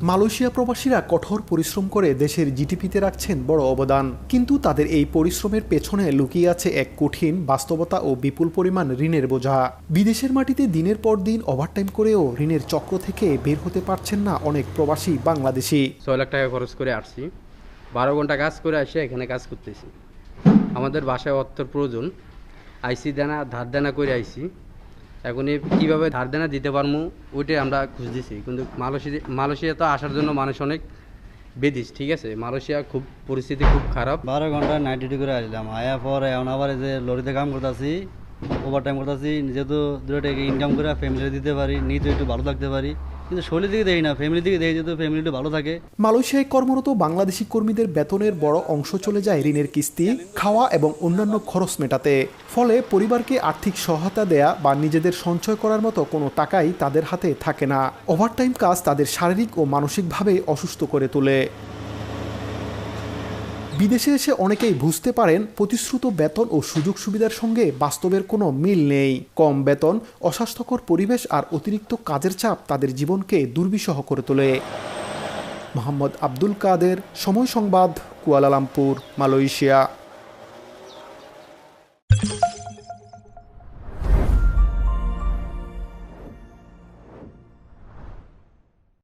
Malaysia প্রবাসীরা কঠোর পরিশ্রম করে দেশের জিডিপিতে রাখছেন বড় অবদান, কিন্তু তাদের এই পরিশ্রমের পেছনে লুকিয়ে আছে এক কঠিন বাস্তবতা ও বিপুল পরিমাণ ঋণের বোঝা। বিদেশের মাটিতে দিনের পর দিন ওভারটাইম করেও ঋণের চক্র থেকে বের হতে পারছেন না অনেক প্রবাসী বাংলাদেশি। 6 লাখ টাকা খরচ করে আসছি, 12 ঘন্টা কাজ করে আসে এখানে কাজ করতেছি। আমাদের বাসায় অর্থের প্রয়োজন, আইসি দেনা ধার দেনা করে আইসি। এখন কীভাবে ধার দেনা দিতে পারবো ওইটাই আমরা খুঁজতেছি। কিন্তু মালয়েশিয়া তো আসার জন্য মানুষ অনেক বেদিস, ঠিক আছে। মালয়েশিয়া খুব পরিস্থিতি খুব খারাপ। 12 ঘন্টা নাইট ডিউটি করে আসলাম, আয়া পরে এখন আবার এই যে লরিতে কাম করতেছি, ওভার টাইম করতেছি, যেহেতু 2 টাকা ইনকাম করে ফ্যামিলি দিতে পারি, নিজে একটু ভালো থাকতে পারি। কিন্তু শরীর দিকে দেই না, ফ্যামিলি দিকে দেই, যেহেতু ফ্যামিলি একটু ভালো থাকে। মালয়েশিয়ায় কর্মরত বাংলাদেশি কর্মীদের বেতনের বড় অংশ চলে যায় ঋণের কিস্তি, খাওয়া এবং অন্যান্য খরচ মেটাতে। ফলে পরিবারকে আর্থিক সহায়তা দেয়া বা নিজেদের সঞ্চয় করার মতো কোনো টাকাই তাদের হাতে থাকে না। ওভারটাইম কাজ তাদের শারীরিক ও মানসিকভাবে অসুস্থ করে তোলে। বিদেশে এসে অনেকেই বুঝতে পারেন প্রতিশ্রুত বেতন ও সুযোগ সুবিধার সঙ্গে বাস্তবের কোনো মিল নেই। কম বেতন, অস্বাস্থ্যকর পরিবেশ আর অতিরিক্ত কাজের চাপ তাদের জীবনকে দুর্বিষহ করে তোলে। মোহাম্মদ আব্দুল কাদের, সময় সংবাদ, কুয়ালালামপুর, মালয়েশিয়া।